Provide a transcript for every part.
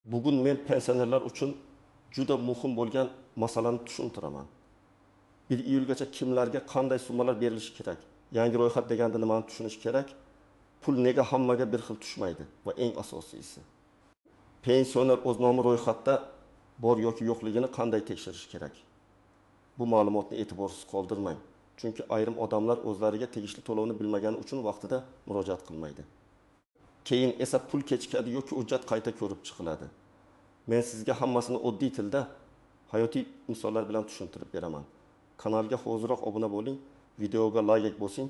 Bugun men pensionerlar uchun juda muhim bo'lgan masalani tushuntiraman. 1 iyulgacha kimlarga qanday summalar berilishi kerak? Yangi ro'yxat deganda nimani tushunish kerak? Pul nega hammaga bir xil tushmaydi va eng asosiysi, pensioner o'z nomi ro'yxatda bor yoki yo'qligini qanday tekshirish kerak? Bu ma'lumotni e'tiborsiz qoldirmang. Chunki ayrim odamlar o'zlariga tegishli to'lovni bilmagani uchun vaqtida murojaat qilmaydi. Keyin esa pul kechikadi yoki hujjat qayta ko'rib chiqiladi. Men sizga hammasini oddiy tilda, hayotiy misollar bilan tushuntirib beraman. Kanalga hoziroq obuna bo'ling, videoga like bosing.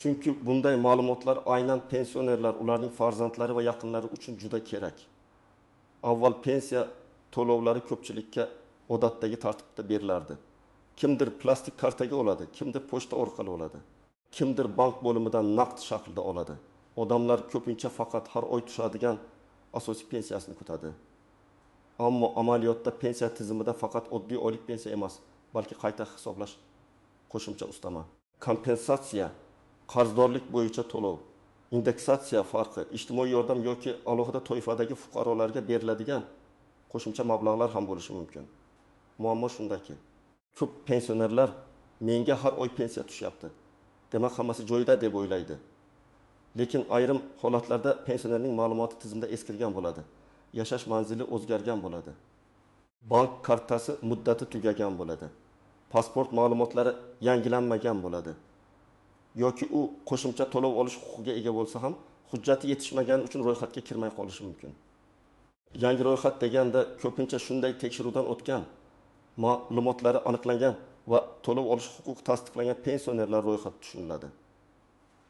Chunki bunday ma'lumotlar aynan pensionerlar, ularning farzandlari va yaqinlari uchun juda kerak. Avval pensiya to'lovlari ko'pchilikka odatdagi tartibda berilardi. Kimdir plastik kartaga oladi, kimdir pochta orqali oladi. Kimdir bank bo'limidan naqd shaklda oladi. Odamlar ko'pincha faqat har oy tushadigan asosiy pensiyasini kutadi. Ammo amaliyotda pensiya tizimida faqat oddiy oylik pensiya emas, balki qayta hisoblash qo'shimcha ustama. Kompensatsiya, qarzdorlik bo'yicha to'lov, indeksatsiya farqi, ijtimoiy yordam yoki alohida toifadagi fuqarolarga beriladigan qo'shimcha mablag'lar ham bo'lishi mumkin. Muammo shundaki, ko'p pensionerlar menga har oy pensiya tushyapti, demak hammasi joyida deb o'ylaydi. Lekin ayrim holatlarda pensionerning ma'lumoti tizimda eskirgan bo'ladi. Yashash manzili o'zgargan bo'ladi. Bank kartasi muddati tugagan bo'ladi. Pasport ma'lumotlari yangilanmagan bo'ladi. Yoki u qo'shimcha to'lov olish huquqiga ega bo'lsa ham, hujjati yetishmagani uchun ro'yxatga kirmay qolishi mumkin. Yangi ro'yxat deganda ko'pincha shunday tekshiruvdan o'tgan, ma'lumotlari aniqlangan va to'lov olish huquqi tasdiqlangan pensionerlar ro'yxati tushuniladi.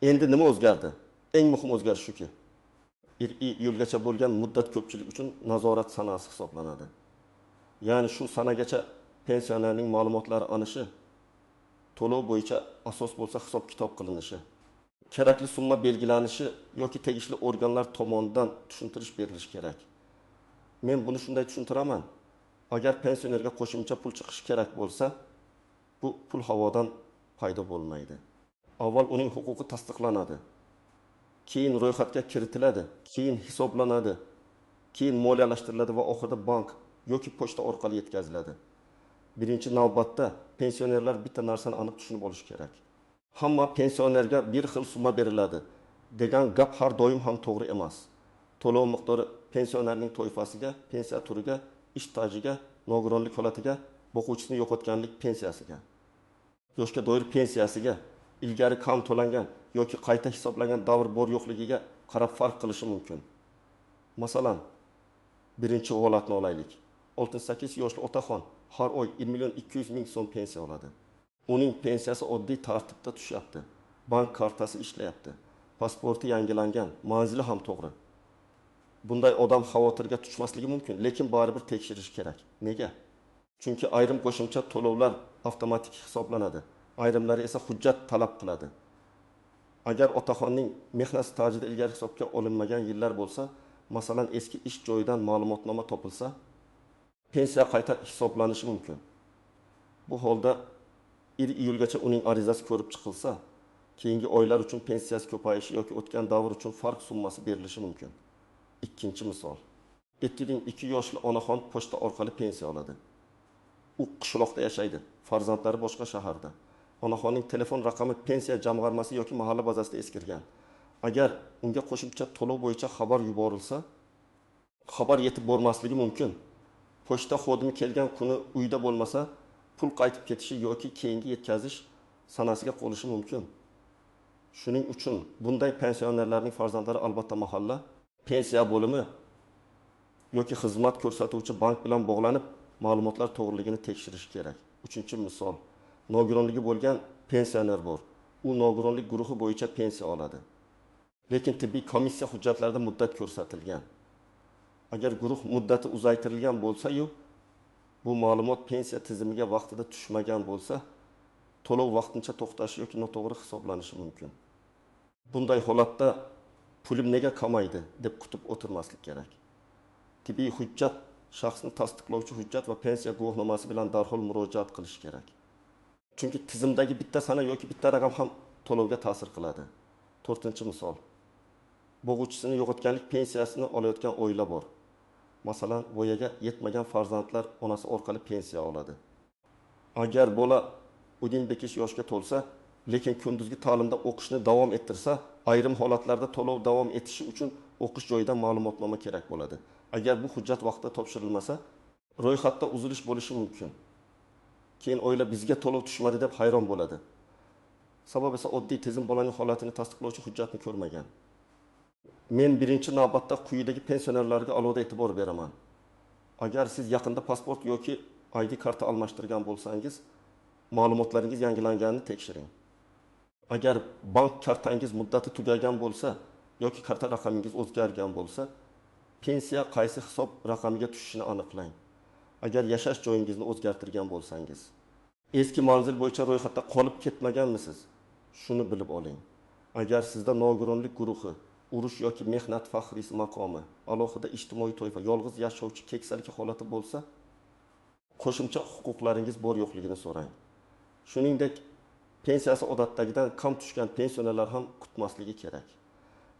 Endi nima o'zgardi? Eng muhim o'zgarish shuki, 1 iyulgacha bo'lgan muddat ko'pchilik uchun nazorat sanasi hisoblanadi. Ya'ni shu sanagacha pensionerning ma'lumotlari anishi, to'lov bo'yicha asos bo'lsa hisob-kitob qilinishi, kerakli summa belgilanishi yoki tegishli organlar tomonidan tushuntirish berilishi kerak. Men buni shunday tushuntiraman. Agar pensionerga qo'shimcha pul chiqishi kerak bo'lsa, bu pul havodan paydo bo'lmaydi. Avval uning huquqi tasdiqlanadi. Keyin ro'yxatga kiritiladi, keyin hisoblanadi, keyin moliyalashtiriladi va oxirida bank yoki pochta orqali yetkaziladi. Birinchi navbatda pensionerlar bitta narsani aniq tushunib olishi kerak. Hamma pensionerga bir xil summa beriladi degan gap har doim ham to'g'ri emas. To'lov miqdori pensionerning toifasiga, pensiya turiga, ish stajiga, nogironlik holatiga, boquvchisini yo'qotganlik pensiyasiga, yoshga doir pensiyasiga, ilgari kam to'langan yoki qayta hisoblangan davr bor yo'qligiga qarab farq qilishi mumkin. Masalan, birinchi holatni olaylik. 68 yoshli otaxon har oy 1.200.000 so'm pensiya oladi. Uning pensiyasi oddiy tartibda tushyapti. Bank kartasi ishlayapti. Pasporti yangilangan, manzili ham to'g'ri. Bunday odam xavotirga tushmasligi mumkin, lekin baribir tekshirish kerak. Nega? Chunki ayrim qo'shimcha to'lovlar avtomatik hisoblanadi. Ayrimlari esa hujjat talab qiladi. Agar otaxonning mehnat stajida ilgari hisobga olinmagan yillar bo'lsa, masalan eski ish joyidan ma'lumotnoma topilsa, pensiya qayta hisoblanishi mumkin. Bu holda 1 iyulgacha uning arizasi ko'rib chiqilsa, keyingi oylar uchun pensiyasi ko'payishi yoki o'tgan davr uchun farq summasi berilishi mumkin. Ikkinchi misol. 72 yoshli onaxon pochta orqali pensiya oladi. U qishloqda yashaydi, farzandlari boshqa shaharda. Onaxonning telefon raqami pensiya jamg'armasi yoki mahalla bazasida eskirgan. Agar unga qo'shimcha to'lov bo'yicha xabar yuborilsa, xabar yetib bormasligi mumkin. Pochta xodimi kelgan kuni uyda bo'lmasa, pul qaytib ketishi yoki keyingi yetkazish sanasiga qolishi mumkin. Shuning uchun bunday pensionerlarning farzandlari albatta mahalla, pensiya bo'limi yoki xizmat ko'rsatuvchi bank bilan bog'lanib, ma'lumotlar to'g'riligini tekshirish kerak. Uchinchi misol. Nogironligi bo'lgan pensioner bor. U nogironlik guruhi bo'yicha pensiya oladi. Lekin tibbiy komissiya hujjatlarida muddat ko'rsatilgan. Agar guruh muddati uzaytirilgan bo'lsa-yu, bu ma'lumot pensiya tizimiga vaqtida tushmagan bo'lsa, to'lov vaqtincha to'xtashi yoki noto'g'ri hisoblanishi mumkin. Bunday holatda pulim nega kamaydi deb kutib o'tirmaslik kerak. Tibbiy hujjat, shaxsni tasdiqlovchi hujjat va pensiya guvohnomasi bilan darhol murojaat qilish kerak. Chunki tizimdagi bitta sana yoki bitta raqam ham to'lovga ta'sir qiladi. 4-misol. Bo'g'uvchisini yo'qotganlik pensiyasini olayotgan oila bor. masalan, voyaga yetmagan farzandlar onasi orqali pensiya oladi. Agar bola 18 yoshga to'lsa, lekin kunduzgi ta'limda o'qishni davom ettirsa, ayrim holatlarda to'lov davom etishi uchun o'qish joyidan ma'lumotnoma kerak bo'ladi. Agar bu hujjat vaqtida topshirilmasa, ro'yxatda uzilish bo'lishi mumkin. Keyin o'ylab bizga to'lov tushmadi deb hayron bo'ladi. Sabab esa oddiy tizim bolaning holatini tasdiqlovchi hujjatni ko'rmagan. Men birinchi navbatda quyidagi pensionerlarga alohida e'tibor beraman. Agar siz yaqinda pasport yoki ID karta almashtirgan bo'lsangiz, ma'lumotlaringiz yangilanganini tekshiring. Agar bank kartangiz muddati tugagan bo'lsa yoki karta raqamingiz o'zgargan bo'lsa, pensiya qaysi hisob raqamiga tushishini aniqlang. Agar yashash joyingizni o'zgartirgan bo'lsangiz, eski manzil bo'yicha ro'yxatda qolib ketmaganmisiz? Shuni bilib oling. Agar sizda nogironlik guruhi, urush yoki mehnat faxriysi maqomi, alohida ijtimoiy toifa, yolg'iz yashovchi keksalik holati bo'lsa, qo'shimcha huquqlaringiz bor yo'qligini so'rang. Shuningdek, pensiyasi odatdagidan kam tushgan pensionerlar ham kutmasligi kerak.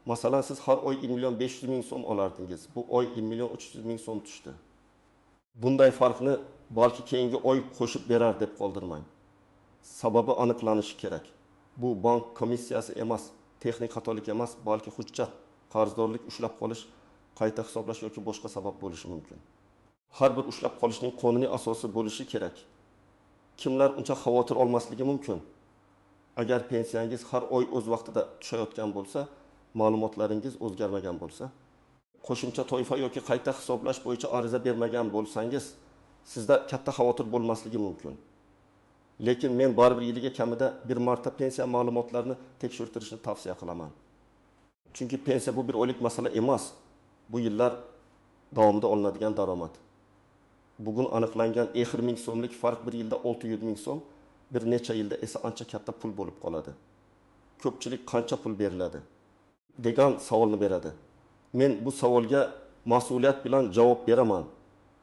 Masalan, siz har oy 1.500.000 so'm olardingiz. Bu oy 1.300.000 so'm tushdi. Bunday farqni balki keyingi oy qo'shib berar deb qoldirmang. Sababi aniqlanishi kerak. Bu bank komissiyasi emas, texnik xatolik emas, balki hujjat, qarzdorlik ushlab qolish, qayta hisoblash yoki boshqa sabab bo'lishi mumkin. Har bir ushlab qolishning qonuniy asosi bo'lishi kerak. Kimlar uncha xavotir olmasligi mumkin? Agar pensiyangiz har oy o'z vaqtida tushayotgan bo'lsa, ma'lumotlaringiz o'zgarmagan bo'lsa, qo'shimcha toifa yoki qayta hisoblash bo'yicha ariza bermagan bo'lsangiz, sizda katta xavotir bo'lmasligi mumkin. Lekin men baribir yiliga kamida bir marta pensiya ma'lumotlarini tekshirtirishni tavsiya qilaman. Chunki pensiya bu bir oylik masala emas. Bu yillar davomida olinadigan daromad. Bugun aniqlangan 1000 so'mlik farq bir yilda 600.000 so'm, bir necha yilda esa ancha katta pul bo'lib qoladi. Ko'pchilik qancha pul beriladi degan savolni beradi. Men bu savolga mas'uliyat bilan javob beraman.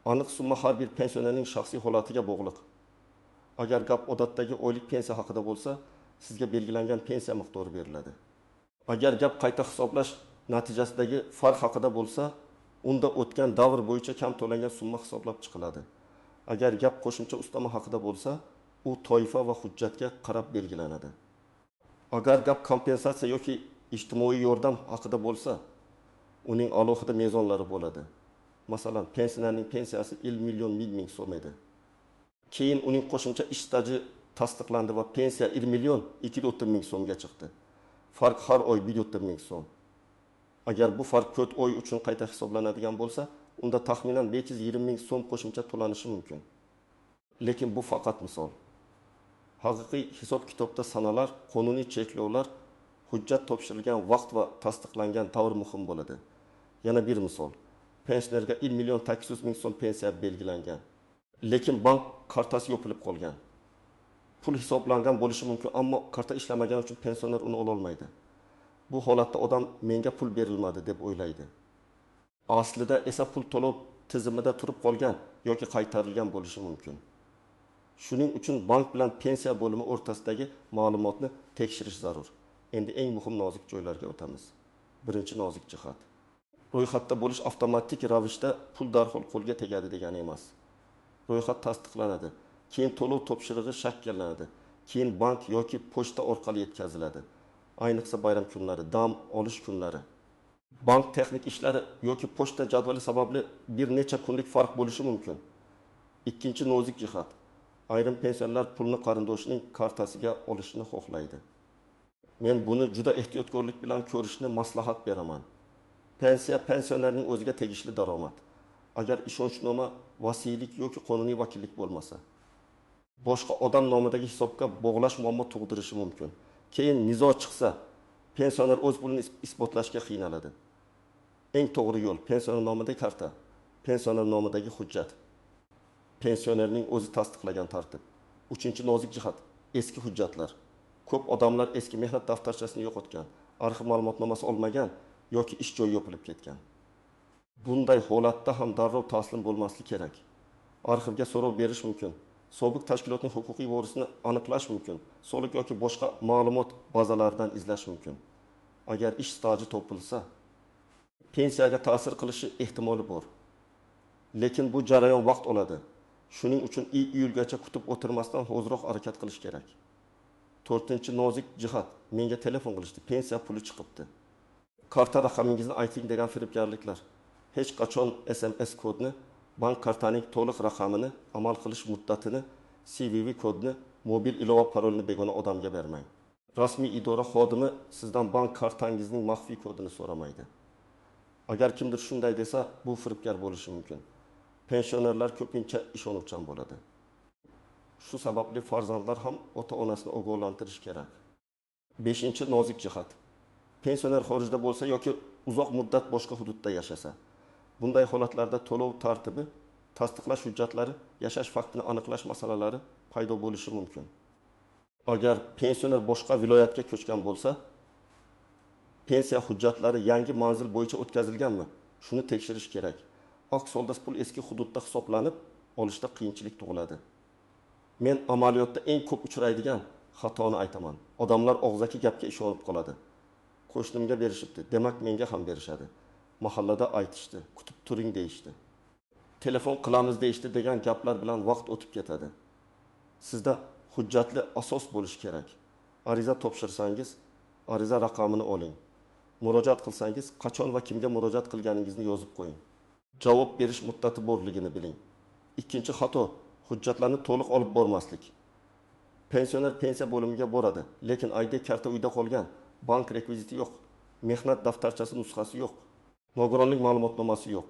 Aniq summa har bir pensionerning shaxsiy holatiga bog'liq. Agar gap odatdagi oylik pensiya haqida bo'lsa, sizga belgilangan pensiya miqdori beriladi. Agar gap qayta hisoblash natijasidagi farq haqida bo'lsa, unda o'tgan davr bo'yicha kam to'langan summa hisoblab chiqiladi. Agar gap qo'shimcha ustama haqida bo'lsa, u toifa va hujjatga qarab belgilanadi. Agar gap kompensatsiya yoki ijtimoiy yordam haqida bo'lsa, uning alohida mezonlari bo'ladi. Masalan, pensionerning pensiyasi 1 million 100 ming so'm edi. Keyin uning qo'shimcha ish staji tasdiqlandi va pensiya 1 million 230 ming so'mga chiqdi. Farq har oy 130 ming so'm. Agar bu farq 4 oy uchun qayta hisoblanadigan bo'lsa, unda taxminan 520 ming so'm qo'shimcha to'lanishi mumkin. Lekin bu faqat misol. Haqiqiy hisob-kitobda sanalar, qonuniy cheklovlar, hujjat topshirilgan vaqt va tasdiqlangan davr muhim bo'ladi. Yana bir misol. Pensionerga 1 million 800 ming so'm pensiya belgilangan. Lekin bank kartasi yopilib qolgan. Pul hisoblangan bo'lishi mumkin, ammo karta ishlamagan uchun pensioner uni ola olmaydi. Bu holatda odam menga pul berilmadi deb o'ylaydi. Aslida esa pul to'lov tizimida turib qolgan yoki qaytarilgan bo'lishi mumkin. Shuning uchun bank bilan pensiya bo'limi o'rtasidagi ma'lumotni tekshirish zarur. Endi eng muhim nozik joylarga o'tamiz. Birinchi nozik jihat. Ro'yxatda bo'lish avtomatik ravishda pul darhol qo'lga tegadi degani emas. Ro'yxat tasdiqlanadi, keyin to'lov topshirig'i shakllanadi, keyin bank yoki pochta orqali yetkaziladi. Ayniqsa bayram kunlari, dam olish kunlari. Bank texnik ishlari yoki pochta jadvali sababli bir necha kunlik farq bo'lishi mumkin. Ikkinchi nozik jihat. Ayrim pensionerlar pulni qarindoshining kartasiga olishni xohlaydi. Men buni juda ehtiyotkorlik bilan ko'rishni maslahat beraman. Pensiya pensionerning o'ziga tegishli daromad. Agar ishonchnoma, vasiylik yoki qonuniy vakillik bo'lmasa, boshqa odam nomidagi hisobga bog'lash muammo tug'dirishi mumkin. Keyin nizo chiqsa, pensioner o'z pulini isbotlashga qiynaladi. Eng to'g'ri yo'l pensioner nomidagi karta, pensioner nomidagi hujjat, pensionerning o'zi tasdiqlagan tartib. Uchinchi nozik jihat, eski hujjatlar. Ko'p odamlar eski mehnat daftarchasini yo'qotgan, arxiv ma'lumotnomasi olmagan yoki ish joyi yopilib ketgan. Bunday holatda ham darrov taslim bo'lmaslik kerak. Arxivga so'rov berish mumkin. Sobiq tashkilotning huquqiy vorisini aniqlash mumkin. Soliq yoki boshqa ma'lumot bazalaridan izlash mumkin. Agar ish staji topilsa, pensiyaga ta'sir qilishi ehtimoli bor. Lekin bu jarayon vaqt oladi. Shuning uchun iyulgacha kutib o'tirmasdan ho'zroq harakat qilish kerak. 4-nozik jihat. Menga telefon qilishdi. Pensiya puli chiqibdi. Karta raqamingizni ayting degan firibgarliklar. Hech qachon SMS kodni, bank kartaning to'liq raqamini, amal qilish muddatini, CVV kodni, mobil ilova parolini begona odamga bermang. Rasmiy idora xodimi sizdan bank kartangizning maxfiy kodini so'ramaydi. Agar kimdir shunday desa, bu firibgar bo'lishi mumkin. Pensionerlar ko'pincha ishonuvchan bo'ladi. Shu sababli farzandlar ham ota-onasini ogohlantirish kerak. 5-nozik jihat. Pensioner xorijda bo'lsa yoki uzoq muddat boshqa hududda yashasa, bunday holatlarda to'lov tartibi, tasdiqlash hujjatlari, yashash faktini aniqlash masalalari paydo bo'lishi mumkin. Agar pensioner boshqa viloyatga ko'chgan bo'lsa, pensiya hujjatlari yangi manzil bo'yicha o'tkazilganmi? Shuni tekshirish kerak. Aks holda pul eski hududda hisoblanib, olishda qiyinchilik tug'iladi. Men amaliyotda eng ko'p uchraydigan xatoni aytaman. Odamlar og'zaki gapga ishonib qoladi. Qo'shnimga berishibdi, demak menga ham berishadi. Mahallada aytishdi, kutib turing deyishdi. Telefon qilamiz deyishdi degan gaplar bilan vaqt o'tib ketadi. Sizda hujjatli asos bo'lishi kerak. Ariza topshirsangiz, ariza raqamini oling. Murojaat qilsangiz, qachon va kimga murojaat qilganingizni yozib qo'ying. Javob berish muddati borligini biling. Ikkinchi xato, hujjatlarni to'liq olib bormaslik. Pensioner pensiya bo'limiga boradi, lekin ID karta uyda qolgan, bank rekviziti yo'q, mehnat daftarchasi nusxasi yo'q, nogironlik ma'lumotnomasi yo'q.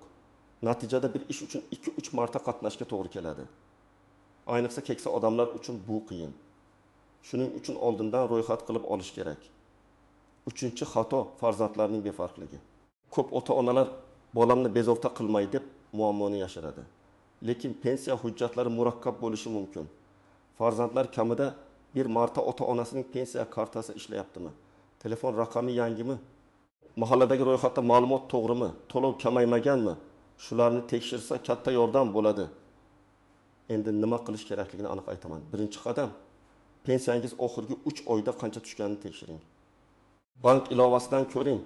Natijada bir ish uchun 2-3 marta qatnashga to'g'ri keladi. Ayniqsa keksa odamlar uchun bu qiyin. Shuning uchun oldindan ro'yxat qilib olish kerak. 3-xato farzandlarning befarqligi. Ko'p ota-onalar bolamni bezovta qilmay deb muammoni yashiradi. Lekin pensiya hujjatlari murakkab bo'lishi mumkin. Farzandlar kamida bir marta ota-onasining pensiya kartasi ishlayaptimi? Telefon raqami yangimi? Mahalladagi ro'yxatda ma'lumot to'g'rimi? To'lov kamaymaganmi? Shularni tekshirsa katta yordam bo'ladi. Endi nima qilish kerakligini aniq aytaman. Birinchi qadam, pensiyangiz oxirgi 3 oyda qancha tushganini tekshiring. Bank ilovasidan ko'ring.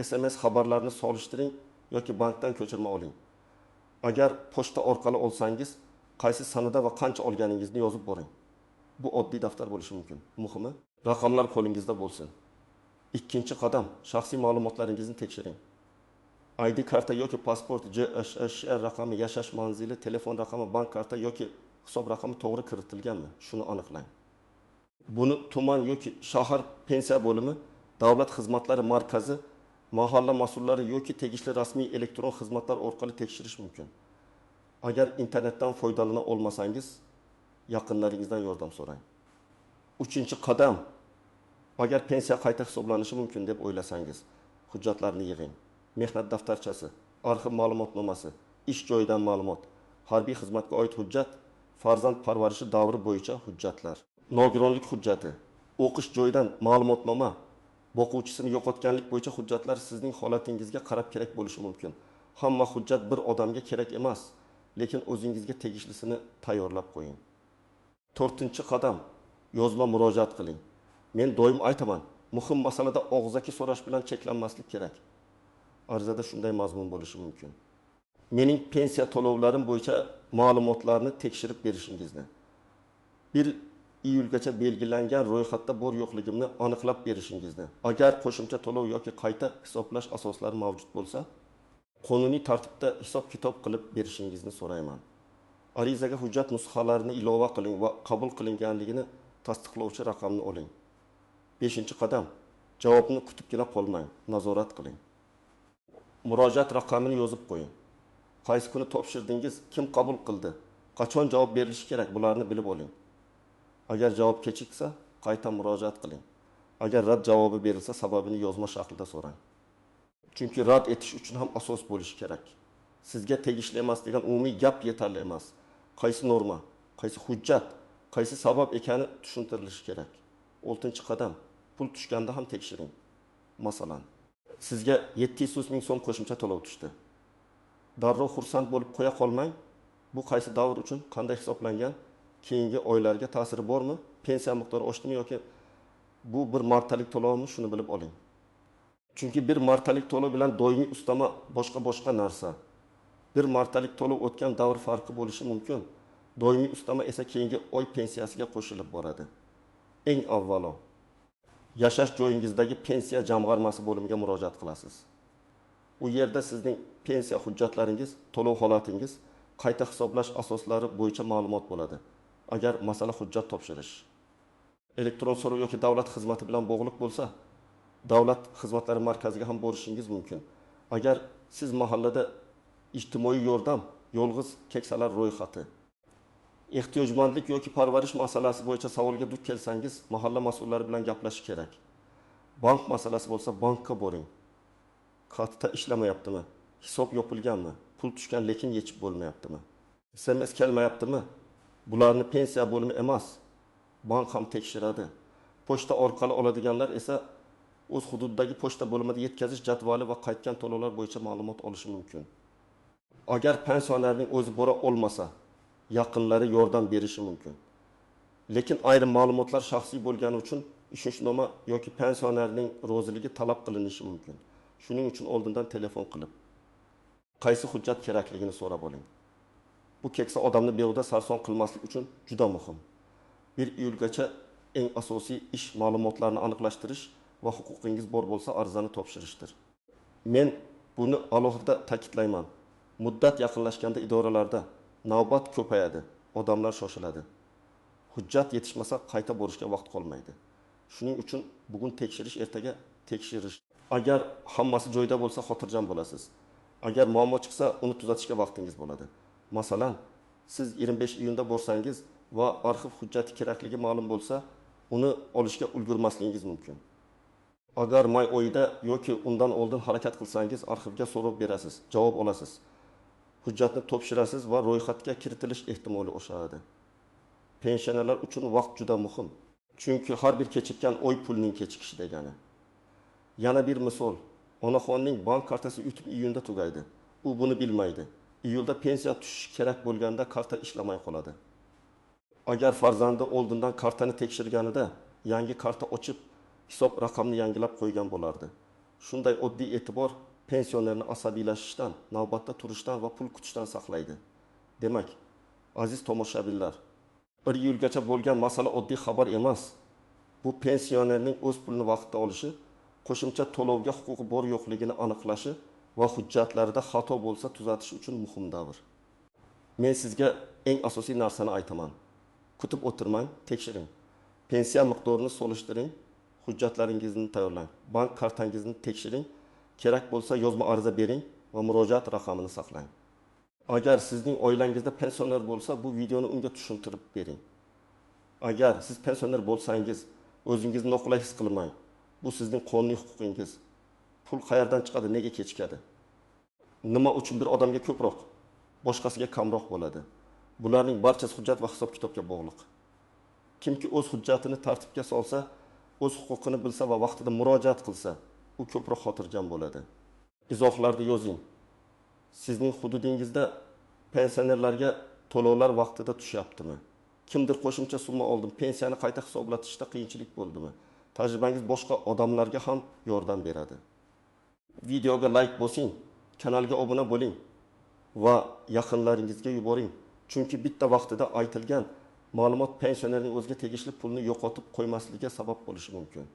SMS xabarlarini solishtiring yoki bankdan ko'chirma oling. Agar pochta orqali olsangiz, qaysi sanada va qancha olganingizni yozib boring. Bu oddiy daftar bo'lishi mumkin. Muhimi, raqamlar qo'lingizda bo'lsin. Ikkinchi qadam, shaxsiy ma'lumotlaringizni tekshiring. ID karta yoki pasport, JSHR raqami, yashash manzili, telefon raqami, bank karta yoki hisob raqami to'g'ri kiritilganmi? Shuni aniqlang. Buni tuman yoki shahar pensiya bo'limi, davlat xizmatlari markazi, mahalla mas'ullari yoki tegishli rasmiy elektron xizmatlar orqali tekshirish mumkin. Agar internetdan foydalana olmasangiz, yaqinlaringizdan yordam so'rang. 3-qadam, agar pensiya qayta hisoblanishi mumkin deb o'ylasangiz, hujjatlarni yig'ing. Mehnat daftarchasi, arxiv ma'lumotnomasi, ish joyidan ma'lumot, harbiy xizmatga oid hujjat, farzand parvarishi davri bo'yicha hujjatlar, nogironlik hujjati, o'qish joyidan ma'lumotnoma, boquvchisini yo'qotganlik bo'yicha hujjatlar sizning holatingizga qarab kerak bo'lishi mumkin. Hamma hujjat bir odamga kerak emas, lekin o'zingizga tegishlisini tayyorlab qo'ying. 4-qadam, yozma murojaat qiling. Men doim aytaman, muhim masalada og'zaki so'rash bilan cheklanmaslik kerak. Arizada shunday mazmun bo'lishi mumkin. Mening pensiya to'lovlarim bo'yicha ma'lumotlarni tekshirib berishingizni, 1 iyulgacha belgilangan ro'yxatda bor yo'qligimni aniqlab berishingizni, agar qo'shimcha to'lov yoki qayta hisoblash asoslari mavjud bo'lsa, qonuniy tartibda hisob-kitob qilib berishingizni so'rayman. Arizaga hujjat nusxalarini ilova qiling va qabul qilinganligini tasdiqlovchi raqamni oling. 5-qadam, javobni kutibgina qolmang, nazorat qiling. Murojaat raqamini yozib qo'ying. Qaysi kuni topshirdingiz, kim qabul qildi, qachon javob berilishi kerak, bularni bilib oling. Agar javob kechiksa, qayta murojaat qiling. Agar rad javobi berilsa, sababini yozma shaklida so'rang. Chunki rad etish uchun ham asos bo'lishi kerak. Sizga tegishli emas degan umumiy gap yetarli emas. Qaysi norma, qaysi hujjat, qaysi sabab ekani tushuntirilishi kerak. 6-qadam, pul tushganda ham tekshiring. Masalan, sizga 700 ming so'm qo'shimcha to'lov tushdi. Darrov xursand bo'lib qo'ya qolmang. Bu qaysi davr uchun qanday hisoblangan? Keyingi oylarga ta'siri bormi? Pensiya miqdori oshdimi yoki bu bir martalik to'lovmi? Shuni bilib oling. Chunki bir martalik to'lov bilan doimiy ustama boshqa narsa. bir martalik to'lov o'tgan davr farqi bo'lishi mumkin. Doimiy ustama esa keyingi oy pensiyasiga qo'shilib boradi. Eng avvalo, yashash joyingizdagi pensiya jamg'armasi bo'limiga murojaat qilasiz. U yerda sizning pensiya hujjatlaringiz, to'lov holatingiz, qayta hisoblash asoslari bo'yicha ma'lumot bo'ladi. Agar masala hujjat topshirish, elektron so'rov yoki davlat xizmati bilan bog'liq bo'lsa, davlat xizmatlari markaziga ham borishingiz mumkin. Agar siz mahallada ijtimoiy yordam, yolg'iz keksalar ro'yxati, ehtiyojmandlik yoki parvarish masalasi bo'yicha savolga duch kelsangiz, mahalla mas'ullari bilan gaplashish kerak. Bank masalasi bo'lsa, bankka boring. Karta ishlamayaptimi? Hisob yopilganmi? Pul tushgan lekin yechib bo'lmayaptimi? SMS kelmayaptimi? Bularni pensiya bo'limi emas, bank ham tekshiradi. Pochta orqali oladiganlar esa o'z hududidagi pochta bo'limida yetkazish jadvali va qaytgan to'lovlar bo'yicha ma'lumot olishi mumkin. Agar pensionerning o'zi bora olmasa, yaqinlari yordam berishi mumkin. Lekin ayrim ma'lumotlar shaxsiy bo'lgani uchun ishonchnoma yoki pensionerning roziligi talab qilinishi mumkin. Shuning uchun oldindan telefon qilib, qaysi hujjat kerakligini so'rab oling. Bu keksa odamni behuda sarson qilmaslik uchun juda muhim. 1 iyulgacha eng asosiy ish ma'lumotlarini aniqlashtirish va huquqingiz bor bo'lsa arizani topshirishdir. Men buni alohida ta'kidlayman. Muddat yaqinlashganda idoralarda navbat ko'payadi, odamlar shoshiladi. Hujjat yetishmasa qayta borishga vaqt qolmaydi. Shuning uchun bugun tekshirish, ertaga tekshirish. Agar hammasi joyida bo'lsa, xotirjam bo'lasiz. Agar muammo chiqsa, uni tuzatishga vaqtingiz bo'ladi. Masalan, siz 25 iyunda borsangiz va arxiv hujjati kerakligi ma'lum bo'lsa, uni olishga ulgurmasligingiz mumkin. Agar may oyida yoki undan oldin harakat qilsangiz, arxivga so'rab berasiz, javob olasiz. Hujjatni topshirasiz va ro'yxatga kiritilish ehtimoli oshadi. Pensionerlar uchun vaqt juda muhim. Chunki har bir kechikkan oy pulning kechikishi degani. Yana bir misol, onaxonning bank kartasi yutib iyunda tugaydi. U buni bilmaydi. Iyulda pensiya tushishi kerak bo'lganda karta ishlamay qoladi. Agar farzandi oldindan kartani tekshirganida yangi karta ochib, hisob raqamni yangilab qo'ygan bo'lardi. Shunday oddiy e'tibor pensionerni asabiylashishdan, navbatda turishdan va pul kutishdan saqlaydi. Demak, aziz tomoshabinlar, 1 yilgacha bo'lgan masala oddiy xabar emas. Bu pensionerning o'z pulini vaqtida olishi, qo'shimcha to'lovga huquqi bor yo'qligini aniqlashi va hujjatlarida xato bo'lsa tuzatish uchun muhim davr. Men sizga eng asosiy narsani aytaman. Kutib o'tirmang, tekshiring. Pensiya miqdorini solishtiring, hujjatlaringizni tayyorlang. Bank kartangizni tekshiring. Kerak bo'lsa yozma ariza bering va murojaat raqamini saqlang. Agar sizning oilangizda pensioner bo'lsa, bu videoni unga tushuntirib bering. Agar siz pensioner bo'lsangiz, o'zingizni noqulay his qilmang. Bu sizning qonuniy huquqingiz. Pul qayerdan chiqadi, nega kechikadi? Nima uchun bir odamga ko'proq, boshqasiga kamroq bo'ladi? Bularning barchasi hujjat va hisob-kitobga bog'liq. Kimki o'z hujjatini tartibga solsa, o'z huquqini bilsa va vaqtida murojaat qilsa, u ko'proq xotirjam bo'ladi. Izohlarda yozing. Sizning hududingizda pensionerlarga to'lovlar vaqtida tushyaptimi? Kimdir qo'shimcha summa oldim, pensiyani qayta hisoblatishda qiyinchilik bo'ldimi? Tajribangiz boshqa odamlarga ham yordam beradi. Videoga like bosing, kanalga obuna bo'ling va yaqinlaringizga yuboring. Chunki bitta vaqtida aytilgan ma'lumot pensionerning o'ziga tegishli pulni yo'qotib qo'ymasligiga sabab bo'lishi mumkin.